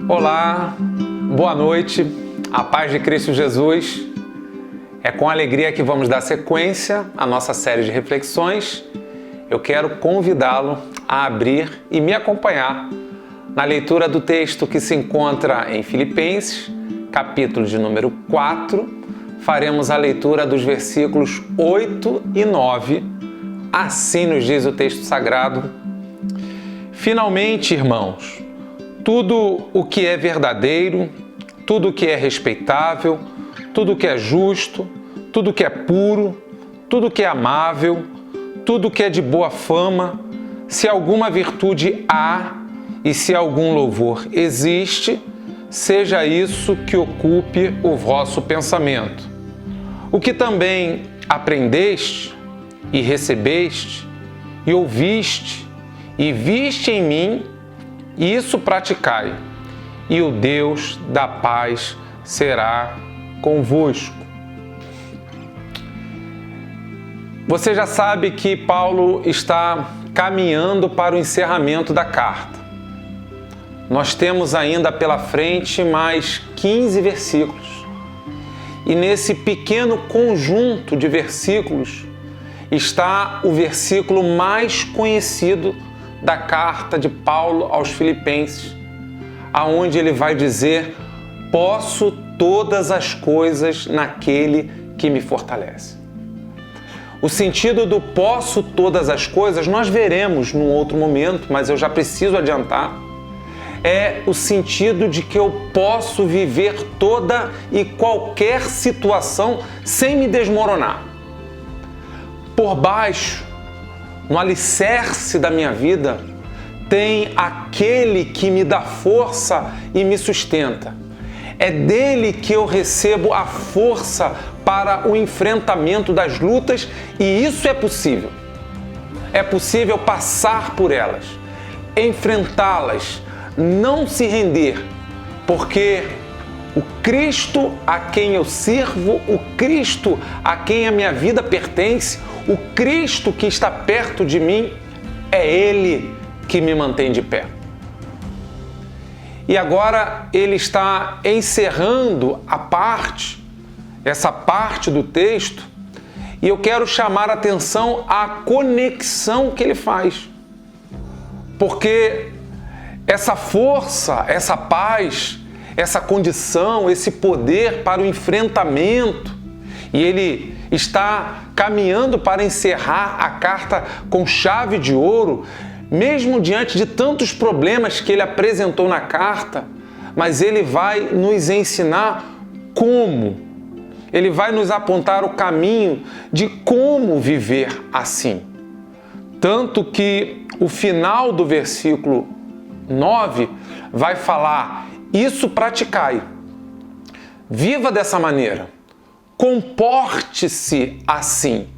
Olá, boa noite, a paz de Cristo Jesus. É com alegria que vamos dar sequência à nossa série de reflexões. Eu quero convidá-lo a abrir e me acompanhar na leitura do texto que se encontra em Filipenses, capítulo de número 4. Faremos a leitura dos versículos 8 e 9. Assim nos diz o texto sagrado: Finalmente, irmãos, tudo o que é verdadeiro, tudo o que é respeitável, tudo o que é justo, tudo o que é puro, tudo o que é amável, tudo o que é de boa fama, se alguma virtude há e se algum louvor existe, seja isso que ocupe o vosso pensamento. O que também aprendeste e recebeste e ouviste e viste em mim, isso praticai, e o Deus da paz será convosco. Você já sabe que Paulo está caminhando para o encerramento da carta. Nós temos ainda pela frente mais 15 versículos. E nesse pequeno conjunto de versículos está o versículo mais conhecido da carta de Paulo aos Filipenses, aonde ele vai dizer: posso todas as coisas naquele que me fortalece. O sentido do posso todas as coisas nós veremos num outro momento, mas eu já preciso adiantar. É o sentido de que eu posso viver toda e qualquer situação sem me desmoronar. Por baixo, no alicerce da minha vida, tem aquele que me dá força e me sustenta. É dele que eu recebo a força para o enfrentamento das lutas, e isso é possível. É possível passar por elas, enfrentá-las, não se render, porque o Cristo a quem eu sirvo, o Cristo a quem a minha vida pertence, o Cristo que está perto de mim, é Ele que me mantém de pé. E agora ele está encerrando essa parte do texto, e eu quero chamar a atenção à conexão que ele faz. Porque essa força, essa paz, essa condição, esse poder para o enfrentamento, e ele está caminhando para encerrar a carta com chave de ouro, mesmo diante de tantos problemas que ele apresentou na carta, mas ele vai nos ensinar como. Ele vai nos apontar o caminho de como viver assim. Tanto que o final do versículo 9 vai falar: isso praticai. Viva dessa maneira. Comporte-se assim.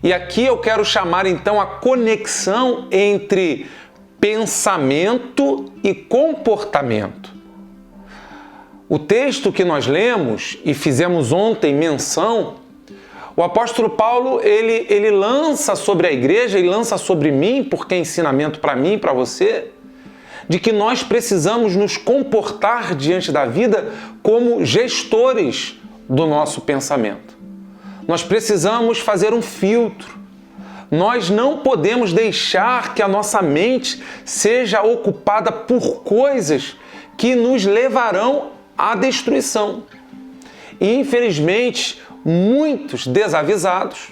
E aqui eu quero chamar então a conexão entre pensamento e comportamento. O texto que nós lemos e fizemos ontem menção, o apóstolo Paulo ele lança sobre a igreja e lança sobre mim, porque é ensinamento para mim e para você, de que nós precisamos nos comportar diante da vida como gestores do nosso pensamento. Nós precisamos fazer um filtro. Nós não podemos deixar que a nossa mente seja ocupada por coisas que nos levarão à destruição. E, infelizmente, muitos desavisados,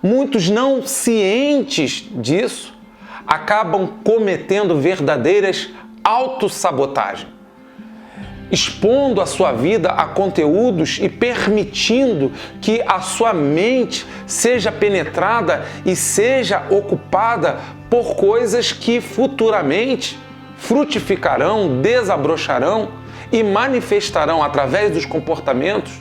muitos não cientes disso, acabam cometendo verdadeiras autossabotagens, expondo a sua vida a conteúdos e permitindo que a sua mente seja penetrada e seja ocupada por coisas que futuramente frutificarão, desabrocharão e manifestarão através dos comportamentos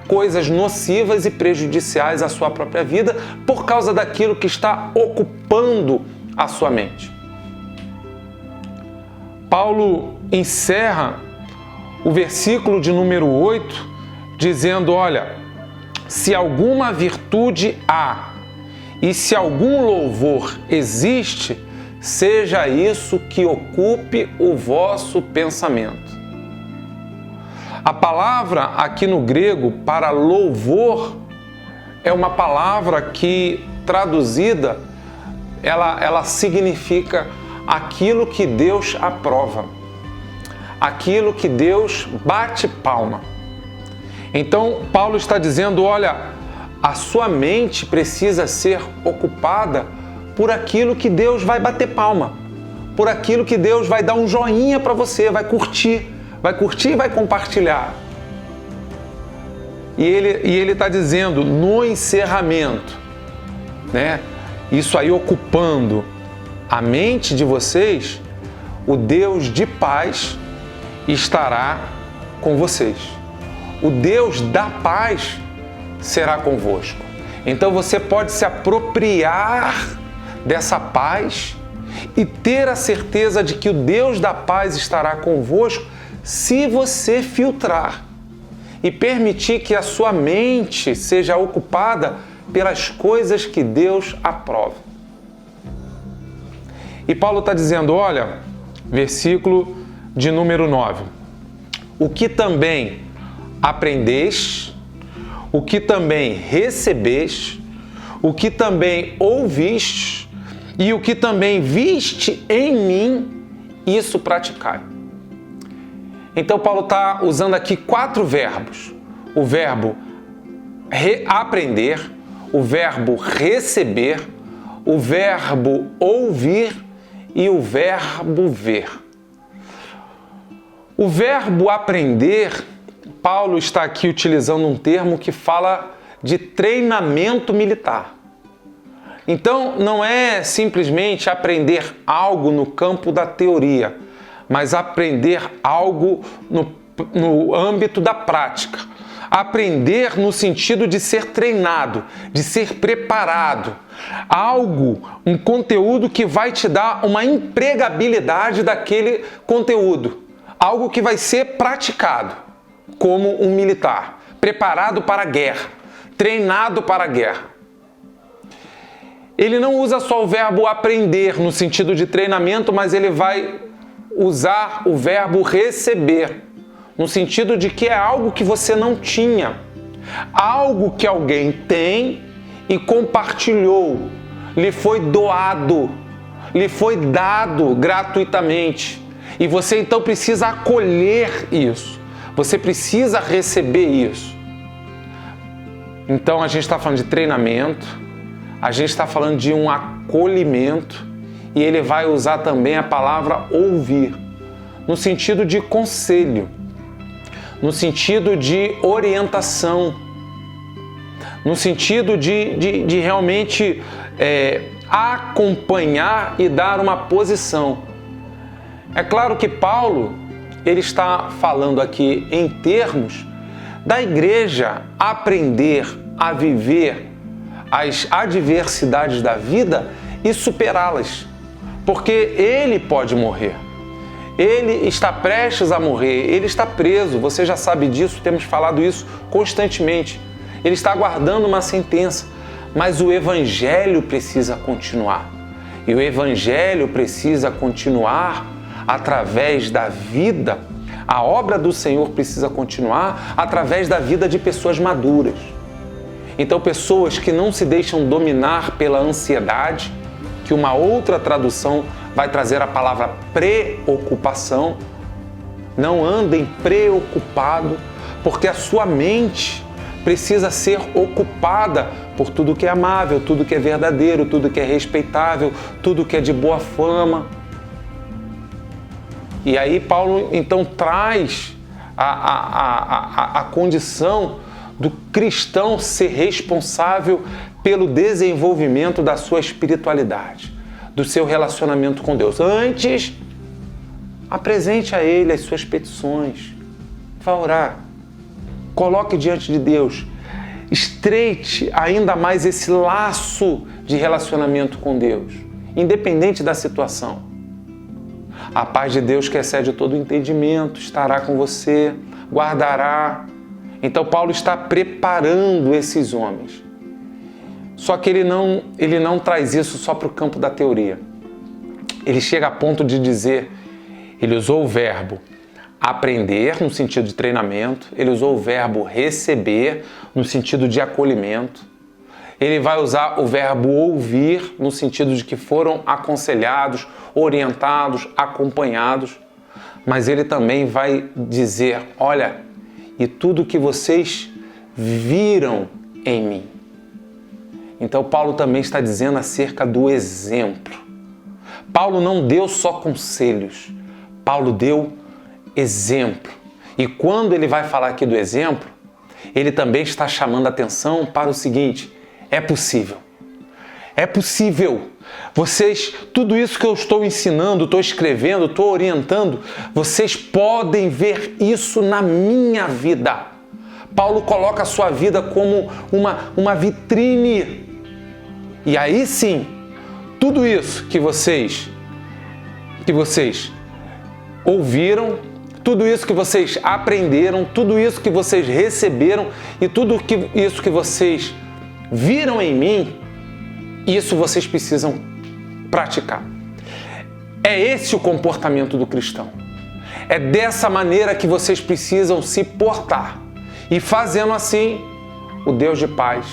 coisas nocivas e prejudiciais à sua própria vida por causa daquilo que está ocupando a sua mente. Paulo encerra o versículo de número 8, dizendo: olha, se alguma virtude há e se algum louvor existe, seja isso que ocupe o vosso pensamento. A palavra aqui no grego para louvor é uma palavra que, traduzida, ela significa aquilo que Deus aprova, aquilo que Deus bate palma. Então, Paulo está dizendo, olha, a sua mente precisa ser ocupada por aquilo que Deus vai bater palma, por aquilo que Deus vai dar um joinha para você, vai curtir e vai compartilhar. E ele está dizendo, no encerramento, né? Isso aí ocupando a mente de vocês, o Deus de paz estará com vocês. O Deus da paz será convosco. Então você pode se apropriar dessa paz e ter a certeza de que o Deus da paz estará convosco se você filtrar e permitir que a sua mente seja ocupada pelas coisas que Deus aprova. E Paulo está dizendo, olha, versículo de número 9, o que também aprendeste, o que também recebeste, o que também ouviste e o que também viste em mim, isso praticai. Então Paulo está usando aqui 4 verbos. O verbo aprender, o verbo receber, o verbo ouvir e o verbo ver. O verbo aprender, Paulo está aqui utilizando um termo que fala de treinamento militar. Então, não é simplesmente aprender algo no campo da teoria, mas aprender algo no âmbito da prática. Aprender no sentido de ser treinado, de ser preparado. Algo, um conteúdo que vai te dar uma empregabilidade daquele conteúdo. Algo que vai ser praticado como um militar, preparado para a guerra, treinado para a guerra. Ele não usa só o verbo aprender no sentido de treinamento, mas ele vai usar o verbo receber, no sentido de que é algo que você não tinha, algo que alguém tem e compartilhou, lhe foi doado, lhe foi dado gratuitamente. E você então precisa acolher isso, você precisa receber isso. Então a gente está falando de treinamento, a gente está falando de um acolhimento, e ele vai usar também a palavra ouvir, no sentido de conselho, no sentido de orientação, no sentido de realmente acompanhar e dar uma posição. É claro que Paulo, ele está falando aqui em termos da igreja aprender a viver as adversidades da vida e superá-las, porque ele pode morrer. Ele está prestes a morrer, ele está preso, você já sabe disso, temos falado isso constantemente. Ele está aguardando uma sentença, mas o Evangelho precisa continuar. E o Evangelho precisa continuar através da vida. A obra do Senhor precisa continuar através da vida de pessoas maduras. Então, pessoas que não se deixam dominar pela ansiedade, que uma outra tradução vai trazer a palavra preocupação. Não andem preocupado, porque a sua mente precisa ser ocupada por tudo que é amável, tudo que é verdadeiro, tudo que é respeitável, tudo que é de boa fama. E aí Paulo então traz a condição do cristão ser responsável pelo desenvolvimento da sua espiritualidade, do seu relacionamento com Deus. Antes, apresente a Ele as suas petições, vá orar, coloque diante de Deus, estreite ainda mais esse laço de relacionamento com Deus, independente da situação. A paz de Deus, que excede todo entendimento, estará com você, guardará. Então Paulo está preparando esses homens. Só que ele não traz isso só para o campo da teoria. ele chega a ponto de dizer, ele usou o verbo aprender no sentido de treinamento, ele usou o verbo receber no sentido de acolhimento, ele vai usar o verbo ouvir no sentido de que foram aconselhados, orientados, acompanhados, mas ele também vai dizer, olha, e tudo que vocês viram em mim. Então Paulo também está dizendo acerca do exemplo. Paulo não deu só conselhos, Paulo deu exemplo. E quando ele vai falar aqui do exemplo, ele também está chamando a atenção para o seguinte, é possível. É possível. Vocês, tudo isso que eu estou ensinando, estou escrevendo, estou orientando, vocês podem ver isso na minha vida. Paulo coloca a sua vida como uma vitrine. E aí sim, tudo isso que vocês ouviram, tudo isso que vocês aprenderam, tudo isso que vocês receberam e tudo isso que vocês viram em mim, isso vocês precisam praticar. É esse o comportamento do cristão. É dessa maneira que vocês precisam se portar. E fazendo assim, o Deus de paz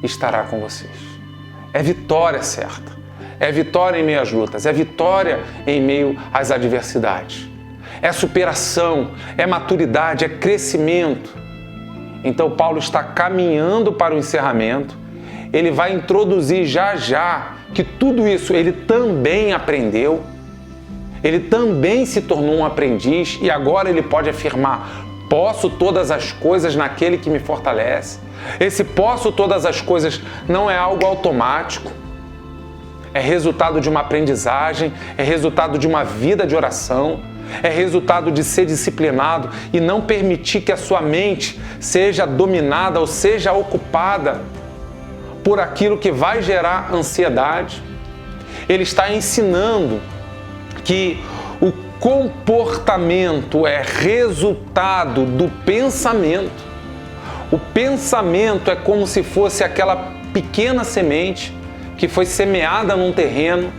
estará com vocês. É vitória certa. É vitória em meio às lutas. É vitória em meio às adversidades. É superação, é maturidade, é crescimento. Então Paulo está caminhando para o encerramento. Ele vai introduzir já que tudo isso ele também aprendeu. Ele também se tornou um aprendiz e agora ele pode afirmar: posso todas as coisas naquele que me fortalece. Esse posso todas as coisas não é algo automático. É resultado de uma aprendizagem, é resultado de uma vida de oração, é resultado de ser disciplinado e não permitir que a sua mente seja dominada ou seja ocupada por aquilo que vai gerar ansiedade. Ele está ensinando que o comportamento é resultado do pensamento. O pensamento é como se fosse aquela pequena semente que foi semeada num terreno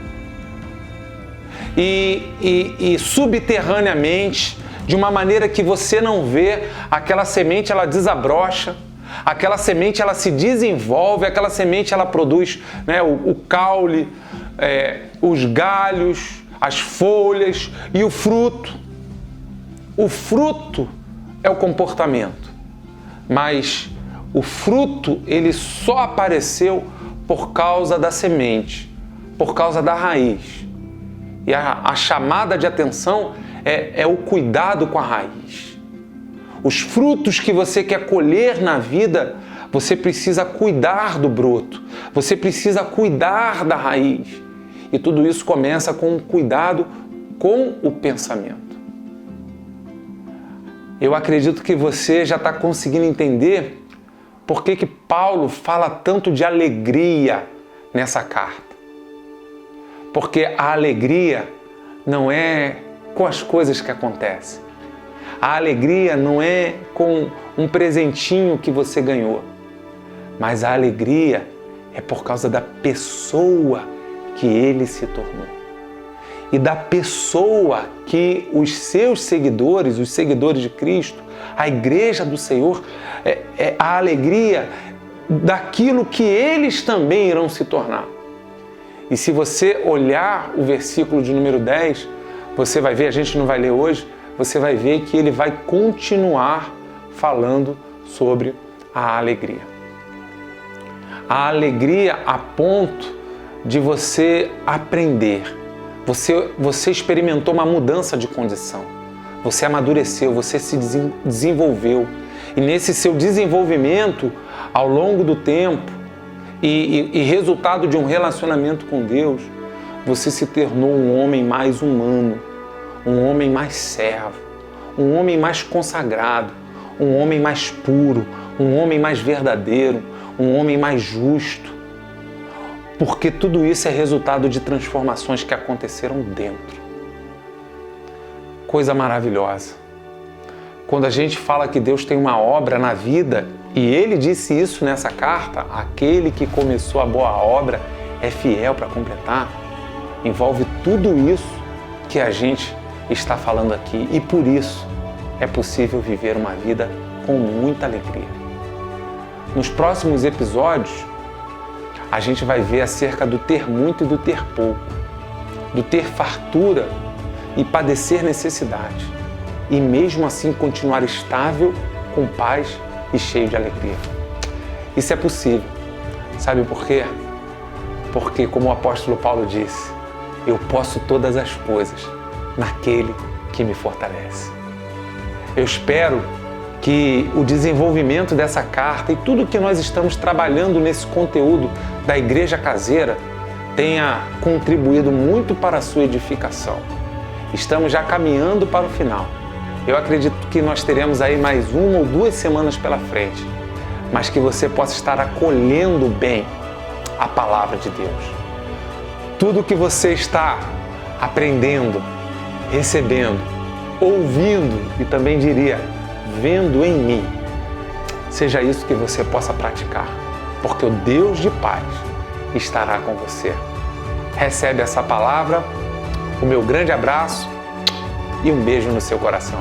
e subterraneamente, de uma maneira que você não vê, aquela semente ela desabrocha, aquela semente ela se desenvolve, aquela semente ela produz, né, o caule, os galhos, as folhas e o fruto. O fruto é o comportamento, mas o fruto ele só apareceu por causa da semente, por causa da raiz. E a chamada de atenção é o cuidado com a raiz. Os frutos que você quer colher na vida, você precisa cuidar do broto, você precisa cuidar da raiz. E tudo isso começa com um cuidado com o pensamento. Eu acredito que você já está conseguindo entender por que Paulo fala tanto de alegria nessa carta. Porque a alegria não é com as coisas que acontecem. A alegria não é com um presentinho que você ganhou. Mas a alegria é por causa da pessoa que ele se tornou. E da pessoa que os seus seguidores, os seguidores de Cristo, a igreja do Senhor, é a alegria daquilo que eles também irão se tornar. E se você olhar o versículo de número 10, você vai ver, a gente não vai ler hoje, você vai ver que ele vai continuar falando sobre a alegria. A alegria a ponto de você aprender. Você experimentou uma mudança de condição. Você amadureceu, você se desenvolveu. E nesse seu desenvolvimento, ao longo do tempo, e resultado de um relacionamento com Deus, você se tornou um homem mais humano, um homem mais servo, um homem mais consagrado, um homem mais puro, um homem mais verdadeiro, um homem mais justo. Porque tudo isso é resultado de transformações que aconteceram dentro. Coisa maravilhosa. Quando a gente fala que Deus tem uma obra na vida, e ele disse isso nessa carta, aquele que começou a boa obra é fiel para completar. envolve tudo isso que a gente está falando aqui e por isso é possível viver uma vida com muita alegria. Nos próximos episódios, a gente vai ver acerca do ter muito e do ter pouco, do ter fartura e padecer necessidade, e mesmo assim continuar estável, com paz e cheio de alegria. Isso é possível. Sabe por quê? Porque, como o apóstolo Paulo disse, eu posso todas as coisas naquele que me fortalece. Eu espero que o desenvolvimento dessa carta e tudo que nós estamos trabalhando nesse conteúdo da Igreja Caseira tenha contribuído muito para a sua edificação. Estamos já caminhando para o final. Eu acredito que nós teremos aí mais 1 ou 2 semanas pela frente, mas que você possa estar acolhendo bem a palavra de Deus. Tudo que você está aprendendo, recebendo, ouvindo e também diria, vendo em mim, seja isso que você possa praticar, porque o Deus de paz estará com você. Recebe essa palavra, o meu grande abraço e um beijo no seu coração.